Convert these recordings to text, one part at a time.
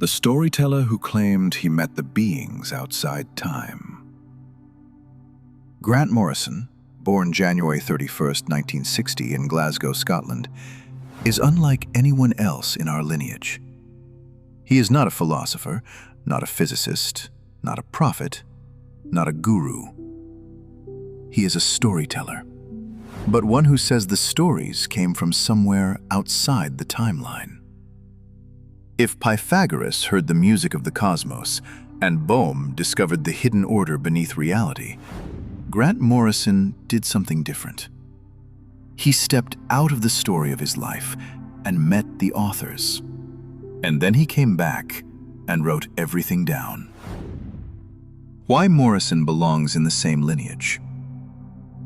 the storyteller who claimed he met the beings outside time. Grant Morrison, born January 31st, 1960 in Glasgow, Scotland, is unlike anyone else in our lineage. He is not a philosopher, not a physicist, not a prophet, not a guru. He is a storyteller, but one who says the stories came from somewhere outside the timeline. If Pythagoras heard the music of the cosmos and Bohm discovered the hidden order beneath reality, Grant Morrison did something different. He stepped out of the story of his life and met the authors. And then he came back and wrote everything down. Why Morrison belongs in the same lineage?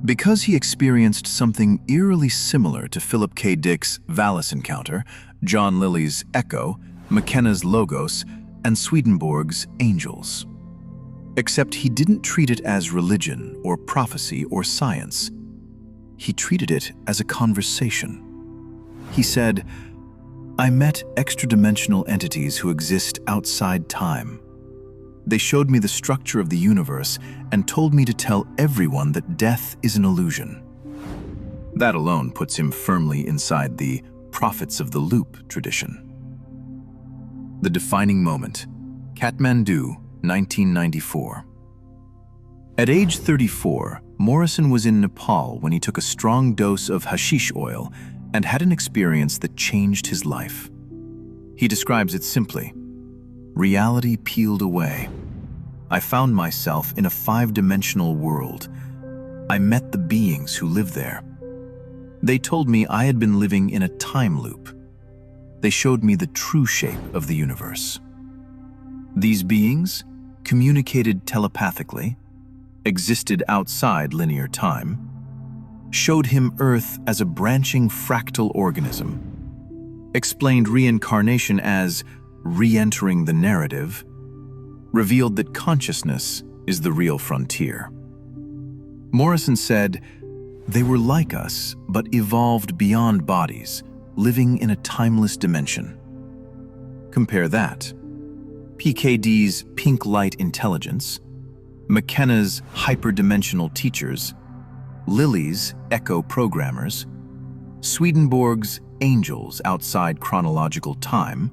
Because he experienced something eerily similar to Philip K. Dick's Valis encounter, John Lilly's Echo, McKenna's Logos, and Swedenborg's Angels. Except he didn't treat it as religion or prophecy or science. He treated it as a conversation. He said, "I met extradimensional entities who exist outside time. They showed me the structure of the universe and told me to tell everyone that death is an illusion." That alone puts him firmly inside the prophets of the loop tradition. The defining moment, Kathmandu, 1994. At age 34, Morrison was in Nepal when he took a strong dose of hashish oil and had an experience that changed his life. He describes it simply: reality peeled away. I found myself in a 5-dimensional world. I met the beings who live there. They told me I had been living in a time loop. They showed me the true shape of the universe. These beings communicated telepathically, existed outside linear time, showed him Earth as a branching fractal organism, explained reincarnation as re-entering the narrative, revealed that consciousness is the real frontier. Morrison said, "They were like us, but evolved beyond bodies, living in a timeless dimension." Compare that. PKD's pink light intelligence, McKenna's hyperdimensional teachers, Lilly's echo programmers, Swedenborg's angels outside chronological time,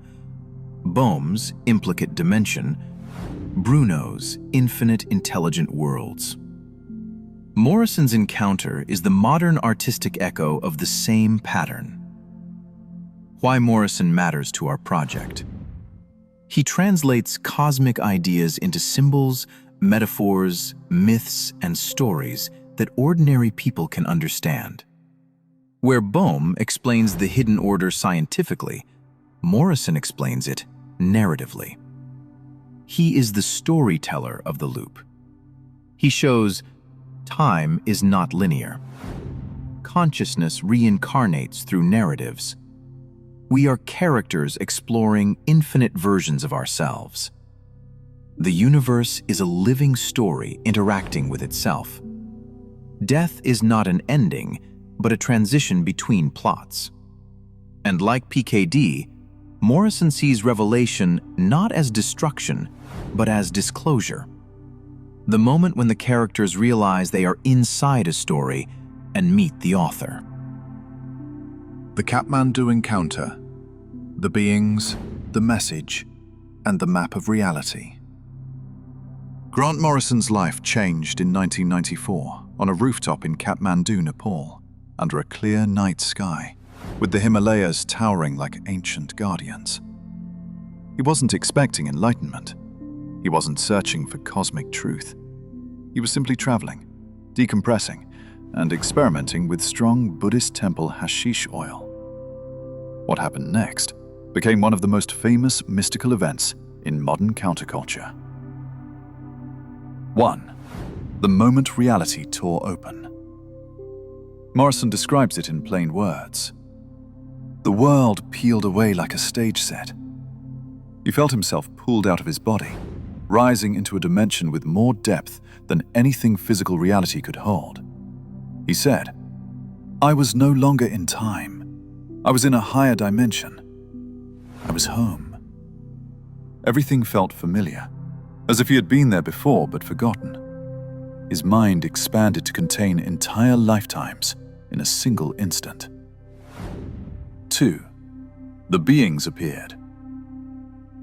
Bohm's implicate dimension, Bruno's infinite intelligent worlds. Morrison's encounter is the modern artistic echo of the same pattern. Why Morrison matters to our project. He translates cosmic ideas into symbols, metaphors, myths, and stories that ordinary people can understand. Where Bohm explains the hidden order scientifically, Morrison explains it narratively. He is the storyteller of the loop. He shows time is not linear. Consciousness reincarnates through narratives. We are characters exploring infinite versions of ourselves. The universe is a living story interacting with itself. Death is not an ending, but a transition between plots. And like PKD, Morrison sees revelation not as destruction, but as disclosure. The moment when the characters realize they are inside a story and meet the author. The Kathmandu encounter, the beings, the message, and the map of reality. Grant Morrison's life changed in 1994 on a rooftop in Kathmandu, Nepal, under a clear night sky, with the Himalayas towering like ancient guardians. He wasn't expecting enlightenment. He wasn't searching for cosmic truth. He was simply traveling, decompressing, and experimenting with strong Buddhist temple hashish oil. What happened next became one of the most famous mystical events in modern counterculture. 1. The moment reality tore open. Morrison describes it in plain words. The world peeled away like a stage set. He felt himself pulled out of his body, rising into a dimension with more depth than anything physical reality could hold. He said, "I was no longer in time. I was in a higher dimension. I was home." Everything felt familiar, as if he had been there before but forgotten. His mind expanded to contain entire lifetimes in a single instant. 2. The beings appeared.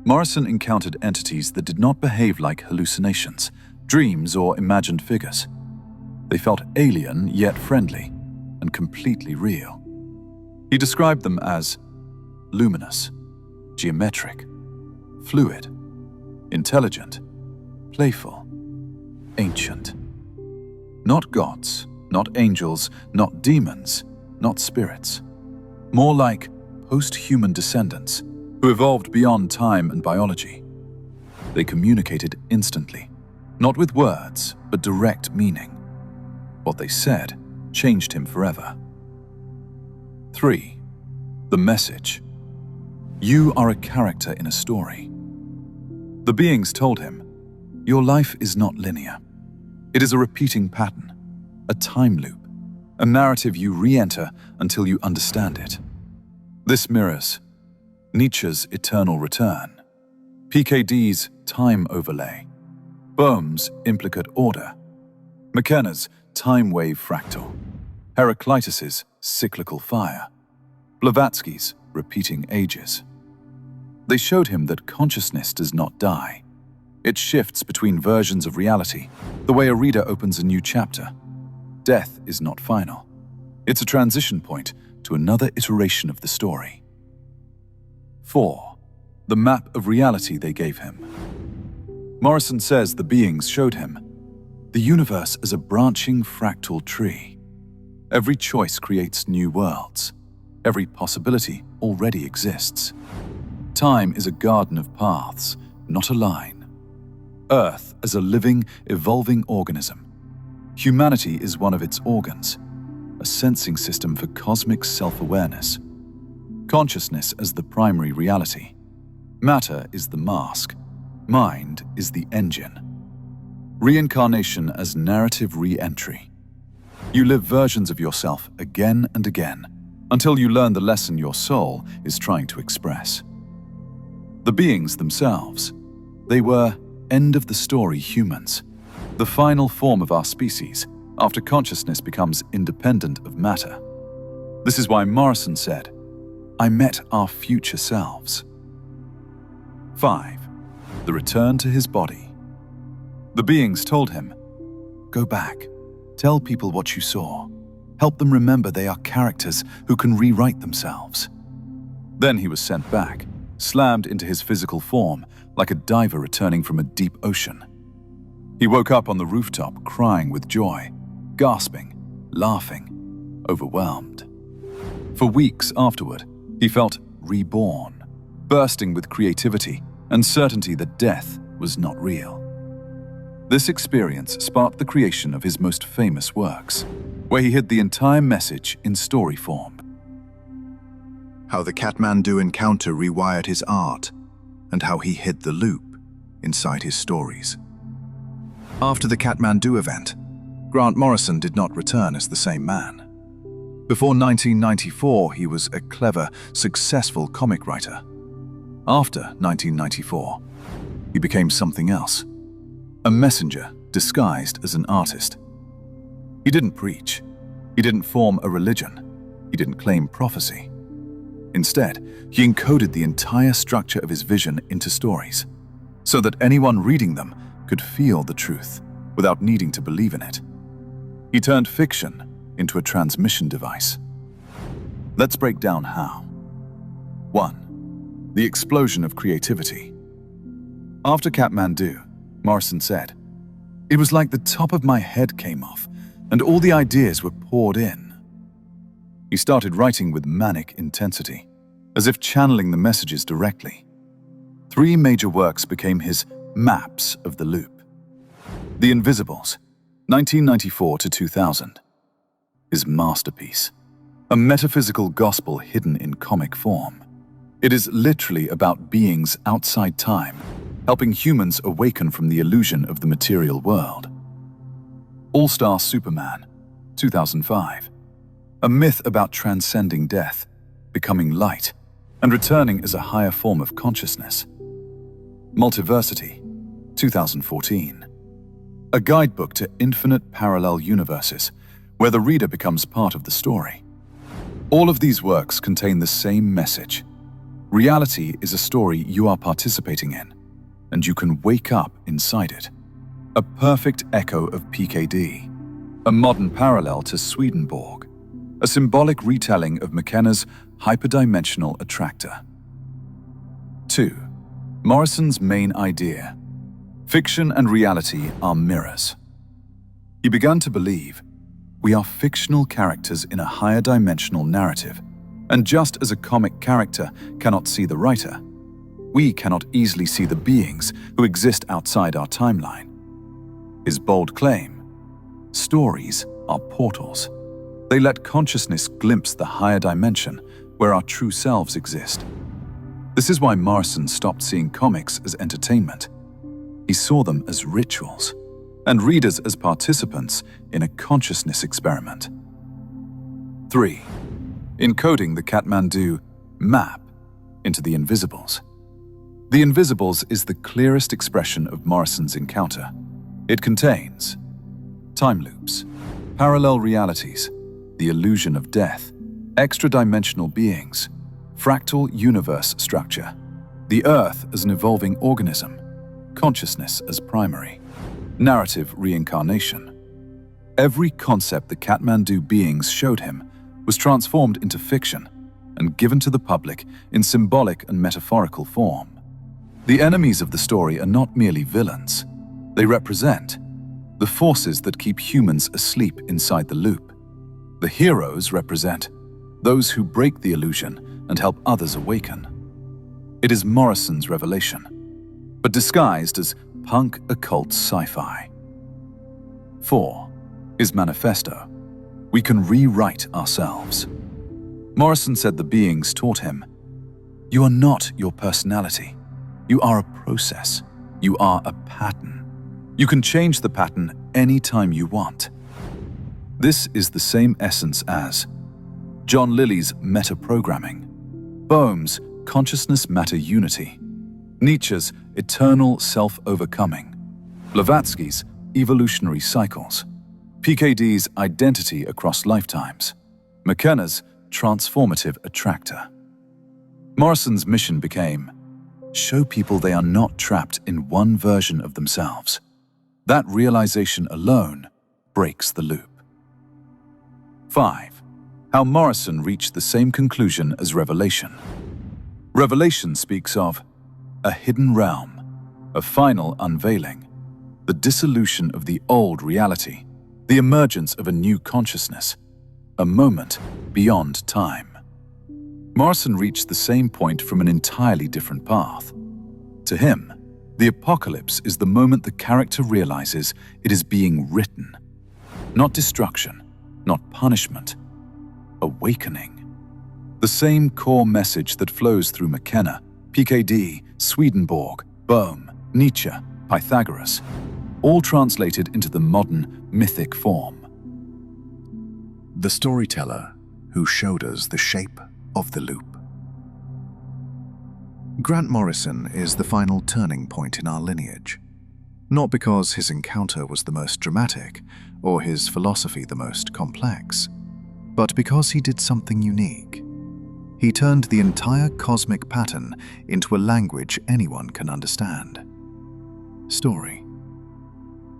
Morrison encountered entities that did not behave like hallucinations, dreams, or imagined figures. They felt alien yet friendly and completely real. He described them as luminous, geometric, fluid, intelligent, playful, ancient. Not gods, not angels, not demons, not spirits. More like post-human descendants who evolved beyond time and biology. They communicated instantly, not with words, but direct meaning. What they said changed him forever. 3. The message. You are a character in a story. The beings told him, your life is not linear. It is a repeating pattern, a time loop, a narrative you re-enter until you understand it. This mirrors Nietzsche's eternal return, PKD's time overlay, Bohm's implicate order, McKenna's time wave fractal, Heraclitus's cyclical fire, Blavatsky's repeating ages. They showed him that consciousness does not die. It shifts between versions of reality, the way a reader opens a new chapter. Death is not final. It's a transition point to another iteration of the story. 4. The map of reality they gave him. Morrison says the beings showed him the universe as a branching fractal tree. Every choice creates new worlds. Every possibility already exists. Time is a garden of paths, not a line. Earth as a living, evolving organism. Humanity is one of its organs, a sensing system for cosmic self-awareness. Consciousness as the primary reality. Matter is the mask. Mind is the engine. Reincarnation as narrative re-entry. You live versions of yourself again and again until you learn the lesson your soul is trying to express. The beings themselves, they were end-of-the-story humans, the final form of our species after consciousness becomes independent of matter. This is why Morrison said, I met our future selves. 5. The return to his body. The beings told him, go back, tell people what you saw, help them remember they are characters who can rewrite themselves. Then he was sent back, slammed into his physical form like a diver returning from a deep ocean. He woke up on the rooftop crying with joy, gasping, laughing, overwhelmed. For weeks afterward, he felt reborn, bursting with creativity and certainty that death was not real. This experience sparked the creation of his most famous works, where he hid the entire message in story form. How the Kathmandu encounter rewired his art, and how he hid the loop inside his stories. After the Kathmandu event, Grant Morrison did not return as the same man. Before 1994, he was a clever, successful comic writer. After 1994, he became something else. A messenger disguised as an artist. He didn't preach. He didn't form a religion. He didn't claim prophecy. Instead, he encoded the entire structure of his vision into stories, so that anyone reading them could feel the truth without needing to believe in it. He turned fiction into a transmission device. Let's break down how. 1. The explosion of creativity. After Kathmandu, Morrison said, it was like the top of my head came off and all the ideas were poured in. He started writing with manic intensity, as if channeling the messages directly. 3 major works became his maps of the loop. The Invisibles, 1994 to 2000. His masterpiece, a metaphysical gospel hidden in comic form. It is literally about beings outside time, helping humans awaken from the illusion of the material world. All-Star Superman, 2005. A myth about transcending death, becoming light, and returning as a higher form of consciousness. Multiversity, 2014. A guidebook to infinite parallel universes, where the reader becomes part of the story. All of these works contain the same message. Reality is a story you are participating in, and you can wake up inside it. A perfect echo of PKD, a modern parallel to Swedenborg, a symbolic retelling of McKenna's hyperdimensional attractor. 2. Morrison's main idea. Fiction and reality are mirrors. He began to believe we are fictional characters in a higher dimensional narrative, and just as a comic character cannot see the writer, we cannot easily see the beings who exist outside our timeline. His bold claim: stories are portals. They let consciousness glimpse the higher dimension where our true selves exist. This is why Morrison stopped seeing comics as entertainment. He saw them as rituals, and readers as participants in a consciousness experiment. 3. Encoding the Kathmandu map into the invisibles. The invisibles is the clearest expression of Morrison's encounter. It contains time loops, parallel realities, the illusion of death, extra-dimensional beings, fractal universe structure, the Earth as an evolving organism, consciousness as primary, narrative reincarnation. Every concept the Kathmandu beings showed him was transformed into fiction and given to the public in symbolic and metaphorical form. The enemies of the story are not merely villains. They represent the forces that keep humans asleep inside the loop. The heroes represent those who break the illusion and help others awaken. It is Morrison's revelation, but disguised as punk occult sci-fi. 4. His manifesto. We can rewrite ourselves. Morrison said the beings taught him, "You are not your personality. You are a process. You are a pattern. You can change the pattern anytime you want." This is the same essence as John Lilly's meta-programming, Bohm's consciousness matter unity, Nietzsche's eternal self-overcoming, Blavatsky's evolutionary cycles, PKD's identity across lifetimes, McKenna's transformative attractor. Morrison's mission became, show people they are not trapped in one version of themselves. That realization alone breaks the loop. 5. How Morrison reached the same conclusion as Revelation. Revelation speaks of a hidden realm, a final unveiling, the dissolution of the old reality, the emergence of a new consciousness, a moment beyond time. Morrison reached the same point from an entirely different path. To him, the apocalypse is the moment the character realizes it is being written. Not destruction, not punishment, awakening. The same core message that flows through McKenna, PKD, Swedenborg, Bohm, Nietzsche, Pythagoras, all translated into the modern mythic form. The storyteller who showed us the shape of the loop. Grant Morrison is the final turning point in our lineage. Not because his encounter was the most dramatic or his philosophy the most complex, but because he did something unique. He turned the entire cosmic pattern into a language anyone can understand. Story.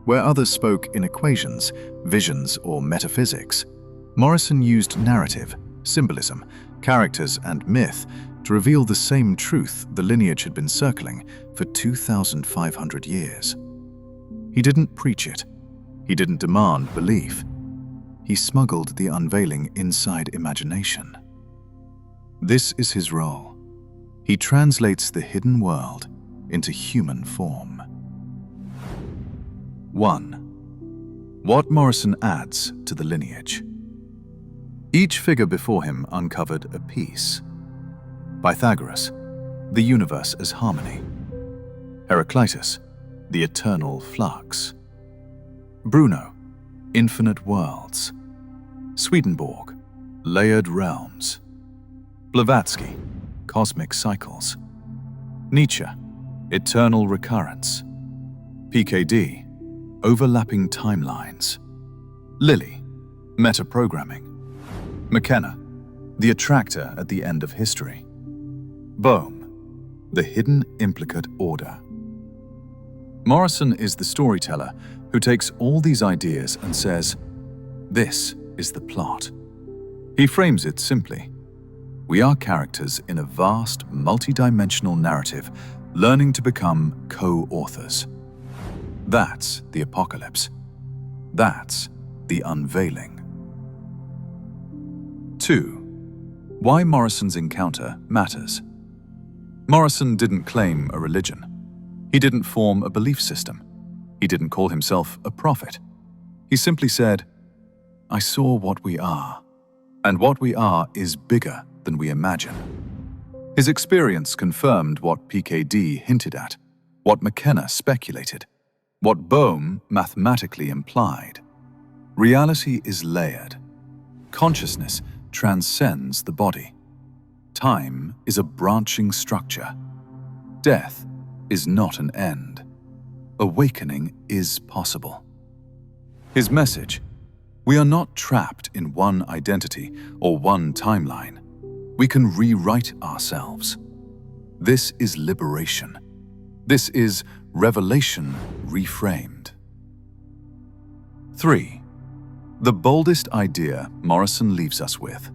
Where others spoke in equations, visions, or metaphysics, Morrison used narrative, symbolism, characters, and myth to reveal the same truth the lineage had been circling for 2,500 years. He didn't preach it. He didn't demand belief. He smuggled the unveiling inside imagination. This is his role. He translates the hidden world into human form. 1. What Morrison adds to the lineage. Each figure before him uncovered a piece. Pythagoras, the universe as harmony. Heraclitus, the eternal flux. Bruno, infinite worlds. Swedenborg, layered realms. Blavatsky, cosmic cycles. Nietzsche, eternal recurrence. PKD, overlapping timelines. Lily, metaprogramming. McKenna, the attractor at the end of history. Bohm, the hidden implicate order. Morrison is the storyteller who takes all these ideas and says, "This is the plot." He frames it simply. We are characters in a vast, multi-dimensional narrative, learning to become co-authors. That's the apocalypse. That's the unveiling. 2. Why Morrison's encounter matters. Morrison didn't claim a religion. He didn't form a belief system. He didn't call himself a prophet. He simply said, "I saw what we are, and what we are is bigger than we imagine." His experience confirmed what PKD hinted at, what McKenna speculated, what Bohm mathematically implied. Reality is layered. Consciousness transcends the body. Time is a branching structure. Death is not an end. Awakening is possible. His message: we are not trapped in one identity or one timeline. We can rewrite ourselves. This is liberation. This is revelation reframed. 3. The boldest idea Morrison leaves us with.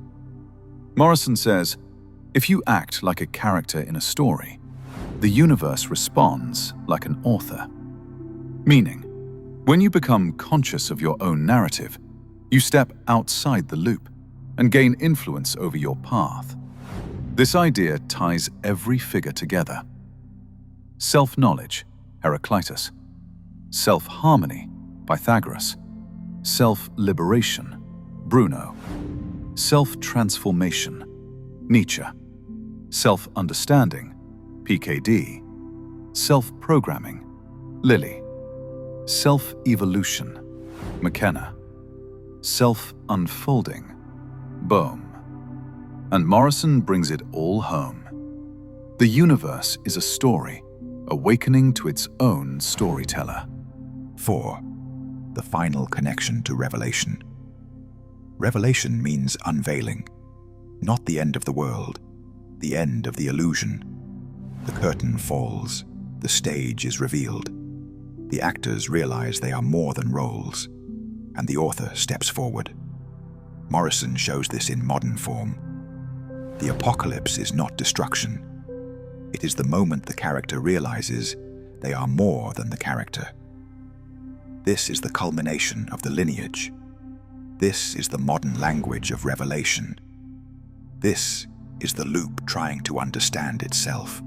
Morrison says, if you act like a character in a story, the universe responds like an author. Meaning, when you become conscious of your own narrative, you step outside the loop and gain influence over your path. This idea ties every figure together. Self-knowledge, Heraclitus. Self-harmony, Pythagoras. Self-liberation, Bruno. Self-transformation, Nietzsche. Self-understanding, PKD. Self-programming, Lily. Self-evolution, McKenna. Self-unfolding, Bohm. And Morrison brings it all home. The universe is a story, awakening to its own storyteller. 4. The final connection to revelation. Revelation means unveiling, not the end of the world, the end of the illusion. The curtain falls, the stage is revealed. The actors realize they are more than roles, and the author steps forward. Morrison shows this in modern form. The apocalypse is not destruction. It is the moment the character realizes they are more than the character. This is the culmination of the lineage. This is the modern language of revelation. This is the loop trying to understand itself.